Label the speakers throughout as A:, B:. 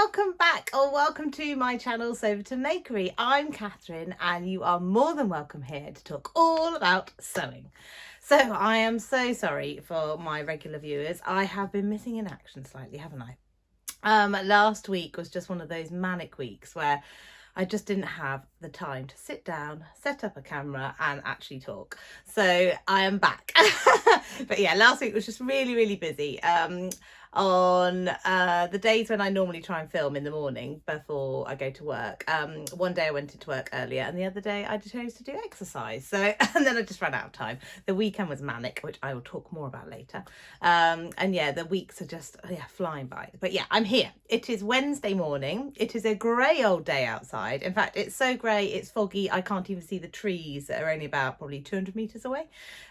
A: welcome back, or welcome to my channel Sewcial Makery. I'm Katherine and you are more than welcome here to talk all about sewing. So I am so sorry for my regular viewers. I have been missing in action slightly, haven't I? Last week was just one of those manic weeks where I just didn't have the time to sit down, set up a camera and actually talk. So I am back. But yeah, last week was just really busy. On the days when I normally try and film in the morning before I go to work, one day I went into work earlier and the other day I chose to do exercise, so and then I just ran out of time. The weekend was manic, which I will talk more about later, and yeah, the weeks are just flying by. But yeah, I'm here. It is Wednesday morning. It is a grey old day outside. In fact, it's so grey it's foggy I can't even see the trees that are only about probably 200 meters away.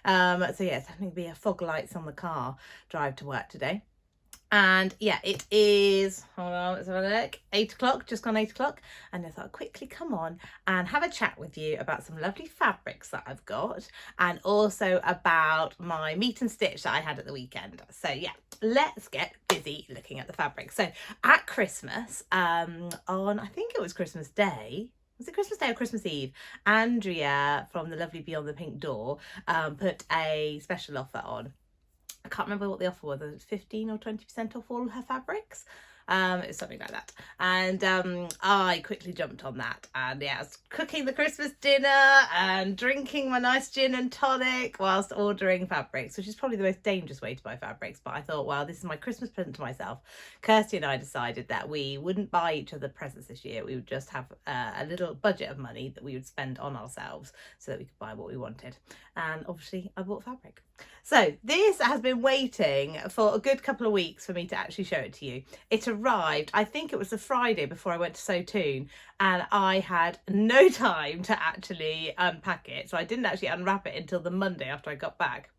A: So yeah, it's having to be a fog lights on the car drive to work today. And yeah, it is, hold on, let's have a look, 8 o'clock, just gone 8 o'clock. And I thought I'd quickly come on and have a chat with you about some lovely fabrics that I've got, and also about my meet and stitch that I had at the weekend. So yeah, let's get busy looking at the fabrics. So at Christmas, on, I think it was Christmas Day, was it Christmas Day or Christmas Eve? Andrea from the lovely Beyond the Pink Door put a special offer on. I can't remember what the offer was. It was 15 or 20% off all her fabrics. It was something like that. And I quickly jumped on that. And yeah, I was cooking the Christmas dinner and drinking my nice gin and tonic whilst ordering fabrics, which is probably the most dangerous way to buy fabrics. But I thought, well, this is my Christmas present to myself. Kirsty and I decided that we wouldn't buy each other presents this year. We would just have a little budget of money that we would spend on ourselves so that we could buy what we wanted. And obviously I bought fabric. So this has been waiting for a good couple of weeks for me to actually show it to you. It arrived, I think it was the Friday before I went to Sew Toon, and I had no time to actually unpack it. So I didn't actually unwrap it until the Monday after I got back,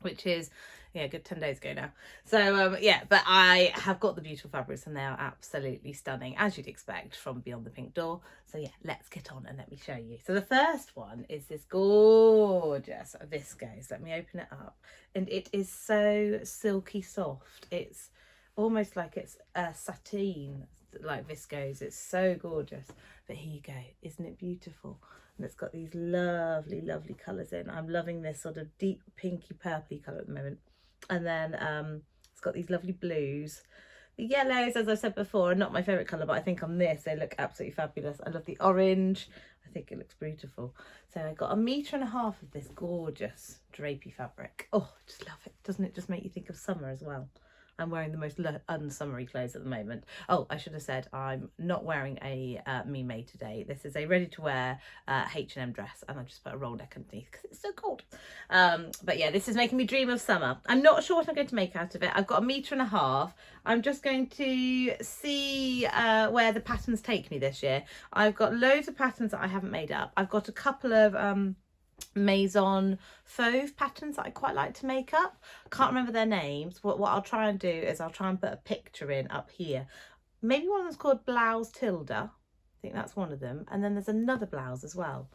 A: which is, yeah, a good 10 days ago now. So yeah, but I have got the beautiful fabrics and they are absolutely stunning, as you'd expect from Beyond the Pink Door. So yeah, let's get on and let me show you. So the first one is this gorgeous viscose. Let me open it up. And it is so silky soft. It's almost like it's a sateen, like viscose. It's so gorgeous. But here you go. Isn't it beautiful? And it's got these lovely colours in. I'm loving this sort of deep pinky purpley colour at the moment. And then it's got these lovely blues. The yellows, as I said before, are not my favourite colour, but I think on this they look absolutely fabulous. I love the orange. I think it looks beautiful. So I got 1.5 meters of this gorgeous drapey fabric. Oh, I just love it. Doesn't it just make you think of summer as well? I'm wearing the most unsummery clothes at the moment. Oh, I should have said I'm not wearing a Me Made today. This is a ready-to-wear H&M dress, and I've just put a roll neck underneath because it's so cold. But yeah, this is making me dream of summer. I'm not sure what I'm going to make out of it. I've got 1.5 meters. I'm just going to see where the patterns take me this year. I've got loads of patterns that I haven't made up. I've got a couple of Maison fauve patterns that I quite like to make up. Can't remember their names. What I'll try and do is I'll try and put a picture in up here. Maybe one of them's called Blouse Tilda. I think that's one of them. And then there's another blouse as well.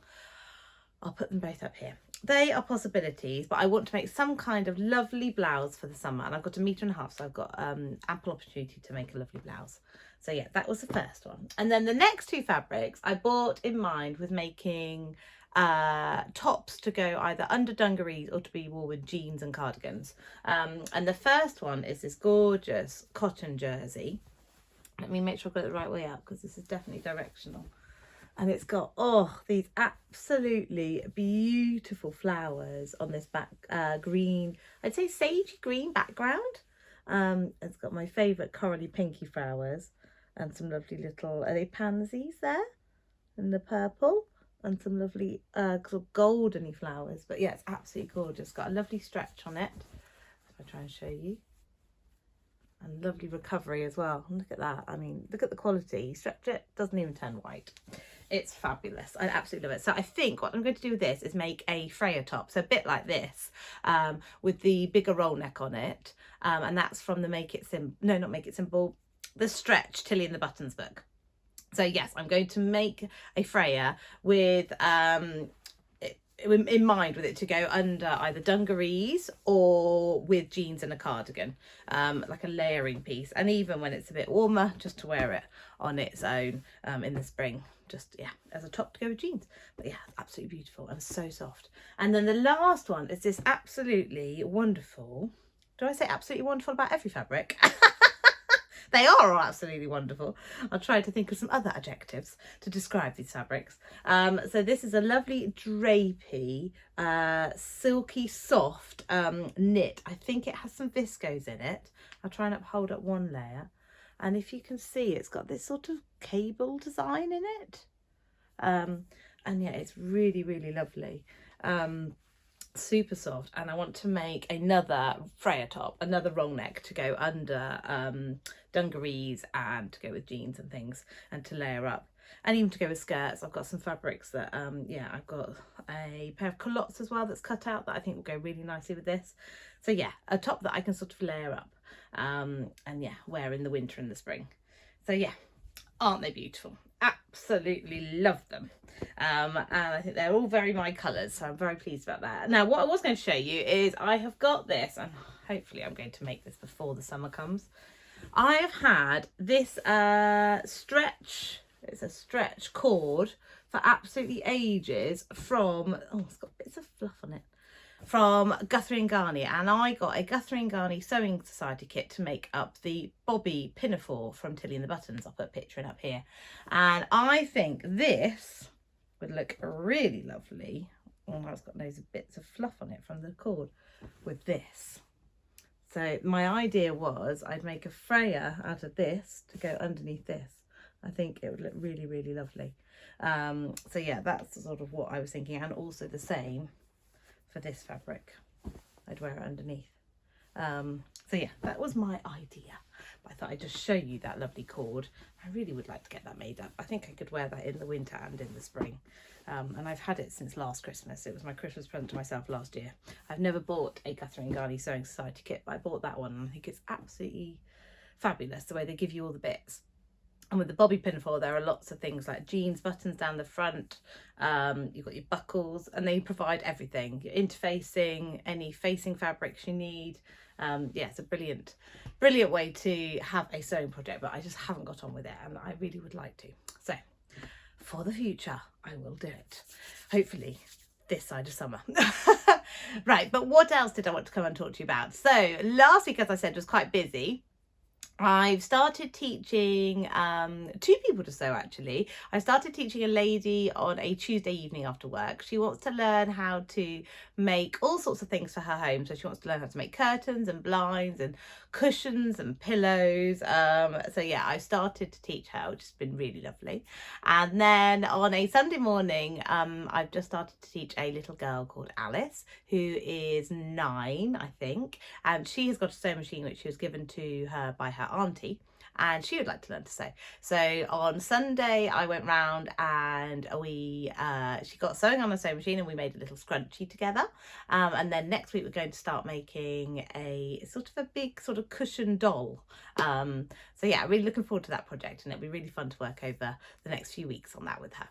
A: I'll put them both up here. They are possibilities, but I want to make some kind of lovely blouse for the summer. And I've got 1.5 meters, so I've got ample opportunity to make a lovely blouse. So yeah, that was the first one. And then the next two fabrics I bought in mind with making tops to go either under dungarees or to be worn with jeans and cardigans. And the first one is this gorgeous cotton jersey. Let me make sure I've got it the right way up because this is definitely directional. And it's got, oh, these absolutely beautiful flowers on this back green, I'd say sagey green background. It's got my favourite corally pinky flowers and some lovely little, are they pansies there in the purple? And some lovely sort of goldeny flowers. But yeah, it's absolutely gorgeous. Got a lovely stretch on it. I'll try and show you. And lovely recovery as well. And look at that. I mean, look at the quality. Stretch it, doesn't even turn white. It's fabulous. I absolutely love it. So I think what I'm going to do with this is make a Freya top. So a bit like this, with the bigger roll neck on it. And that's from the Make It Simple, no, not Make It Simple, the Stretch Tilly and the Buttons book. So yes, I'm going to make a Freya with in mind with it to go under either dungarees or with jeans and a cardigan, like a layering piece. And even when it's a bit warmer, just to wear it on its own in the spring, just as a top to go with jeans. But yeah, absolutely beautiful and so soft. And then the last one is this absolutely wonderful, do I say absolutely wonderful about every fabric? They are all absolutely wonderful. I'll try to think of some other adjectives to describe these fabrics. So this is a lovely drapey, silky soft knit. I think it has some viscose in it. I'll try and hold up one layer. And if you can see, it's got this sort of cable design in it. And yeah, it's really, really lovely. Super soft. And I want to make another Freya top, another roll neck to go under dungarees and to go with jeans and things, and to layer up, and even to go with skirts. I've got some fabrics that I've got a pair of culottes as well that's cut out that I think will go really nicely with this. So yeah, a top that I can sort of layer up and yeah, wear in the winter and the spring. So yeah, aren't they beautiful? Absolutely love them. And I think they're all very my colours, so I'm very pleased about that. Now what I was going to show you is I have got this, and hopefully I'm going to make this before the summer comes. I have had this stretch, it's a stretch cord for absolutely ages from, oh, it's got bits of fluff on it, from Guthrie and Garney. And I got a Guthrie and Garney Sewing Society kit to make up the Bobby pinafore from Tilly and the Buttons. I'll put a picture in up here. And I think this would look really lovely. Oh, it's got loads of bits of fluff on it from the cord with this. So my idea was I'd make a Freya out of this to go underneath this. I think it would look really, really lovely. So yeah, that's sort of what I was thinking. And also the same for this fabric. I'd wear it underneath. So yeah, that was my idea. But I thought I'd just show you that lovely cord. I really would like to get that made up. I think I could wear that in the winter and in the spring. And I've had it since last Christmas. It was my Christmas present to myself last year. I've never bought a Katherine and Garney Sewing Society kit, but I bought that one and I think it's absolutely fabulous the way they give you all the bits. And with the Bobby pinafore, there are lots of things like jeans, buttons down the front, you've got your buckles, and they provide everything. Your interfacing, any facing fabrics you need. Yeah, it's a brilliant way to have a sewing project, but I just haven't got on with it, and I really would like to. So for the future, I will do it. Hopefully this side of summer. Right, but what else did I want to come and talk to you about? So last week, as I said, was quite busy. I've started teaching two people to sew actually. I started teaching a lady on a Tuesday evening after work. She wants to learn how to make all sorts of things for her home. So she wants to learn how to make curtains and blinds and cushions and pillows. So yeah, I started to teach her, which has been really lovely. And then on a Sunday morning, I've just started to teach a little girl called Alice, who is 9, I think. And she has got a sewing machine which she was given to her by her auntie, and she would like to learn to sew. So on Sunday I went round and she got sewing on a sewing machine and we made a little scrunchie together, and then next week we're going to start making a sort of a big sort of cushion doll. So yeah, really looking forward to that project, and it'll be really fun to work over the next few weeks on that with her.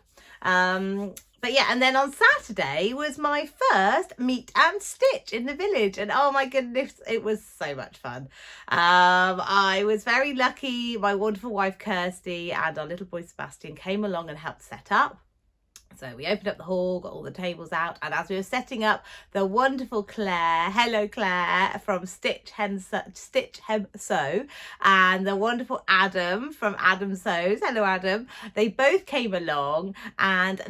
A: But yeah, and then on Saturday was my first meet and stitch in the village, and oh my goodness, it was so much fun. I was very lucky. My wonderful wife Kirsty and our little boy Sebastian came along and helped set up. So we opened up the hall, got all the tables out, and as we were setting up, the wonderful Claire, hello Claire, from Stitch Hem Sew, and the wonderful Adam from Adam Sews, hello Adam, they both came along and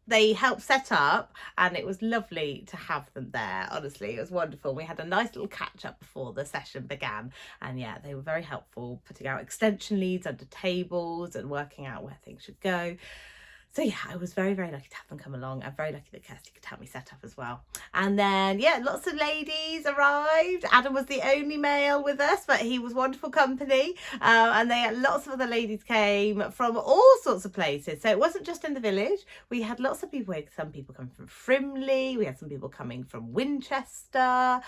A: they helped set up, and it was lovely to have them there. Honestly, it was wonderful. We had a nice little catch up before the session began, and yeah, they were very helpful putting out extension leads under tables and working out where things should go. So yeah, I was very, very lucky to have them come along. I'm very lucky that Kirsty could help me set up as well. And then, yeah, lots of ladies arrived. Adam was the only male with us, but he was wonderful company. And lots of other ladies came from all sorts of places. So it wasn't just in the village. We had lots of people, some people coming from Frimley. We had some people coming from Winchester.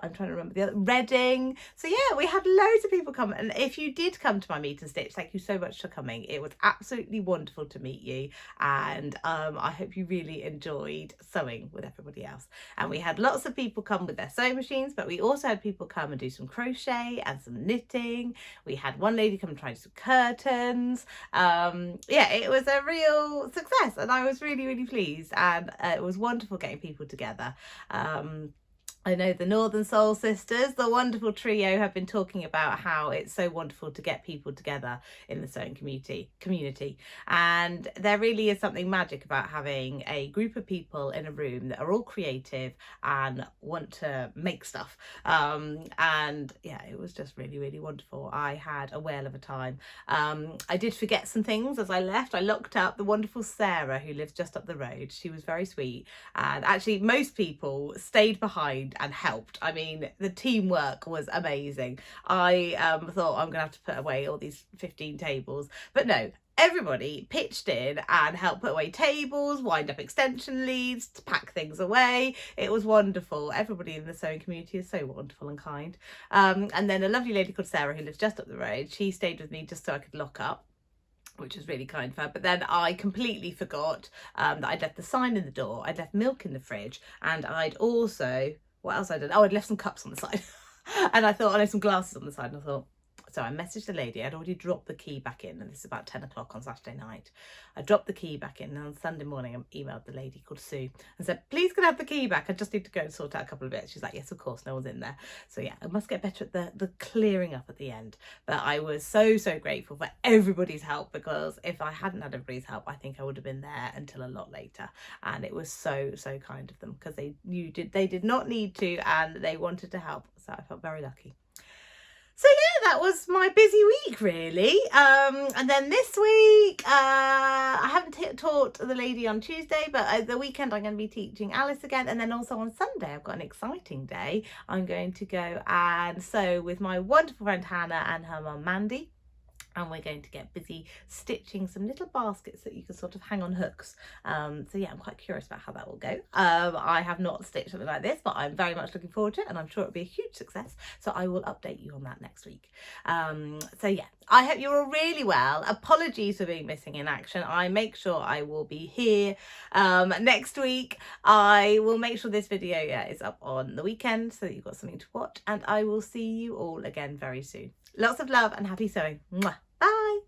A: I'm trying to remember the other, Reading. So yeah, we had loads of people come, and if you did come to my meet and stitch, thank you so much for coming. It was absolutely wonderful to meet you, and I hope you really enjoyed sewing with everybody else. And we had lots of people come with their sewing machines, but we also had people come and do some crochet and some knitting. We had one lady come and try some curtains. Yeah, it was a real success, and I was really, really pleased, and it was wonderful getting people together. I know the Northern Soul Sisters, the wonderful trio, have been talking about how it's so wonderful to get people together in the sewing community. And there really is something magic about having a group of people in a room that are all creative and want to make stuff. And yeah, it was just really, really wonderful. I had a whale of a time. I did forget some things as I left. I looked up the wonderful Sarah, who lives just up the road. She was very sweet. And actually, most people stayed behind and helped. I mean, the teamwork was amazing. I thought I'm gonna have to put away all these 15 tables, but no, everybody pitched in and helped put away tables, wind up extension leads, to pack things away. It was wonderful. Everybody in the sewing community is so wonderful and kind. And then a lovely lady called Sarah, who lives just up the road, she stayed with me just so I could lock up, which was really kind of her. But then I completely forgot that I'd left the sign in the door, I'd left milk in the fridge, and I'd also, what else I'd done? Oh, I'd left some cups on the side. And I thought, I left some glasses on the side, and I thought, so I messaged the lady. I'd already dropped the key back in, and this is about 10 o'clock on Saturday night. I dropped the key back in, and on Sunday morning I emailed the lady called Sue and said, please can I have the key back? I just need to go and sort out a couple of bits. She's like, yes, of course, no one's in there. So yeah, I must get better at the clearing up at the end. But I was so grateful for everybody's help, because if I hadn't had everybody's help, I think I would have been there until a lot later. And it was so kind of them, because they did not need to, and they wanted to help. So I felt very lucky. So yeah, that was my busy week really. And then this week, I haven't taught the lady on Tuesday, but the weekend I'm going to be teaching Alice again. And then also on Sunday, I've got an exciting day. I'm going to go and sew with my wonderful friend Hannah and her mum Mandy. And we're going to get busy stitching some little baskets that you can sort of hang on hooks. So yeah, I'm quite curious about how that will go. I have not stitched something like this, but I'm very much looking forward to it, and I'm sure it'll be a huge success. So I will update you on that next week. So yeah, I hope you're all really well. Apologies for being missing in action. I make sure I will be here next week. I will make sure this video is up on the weekend so that you've got something to watch, and I will see you all again very soon. Lots of love and happy sewing. Mwah. Bye.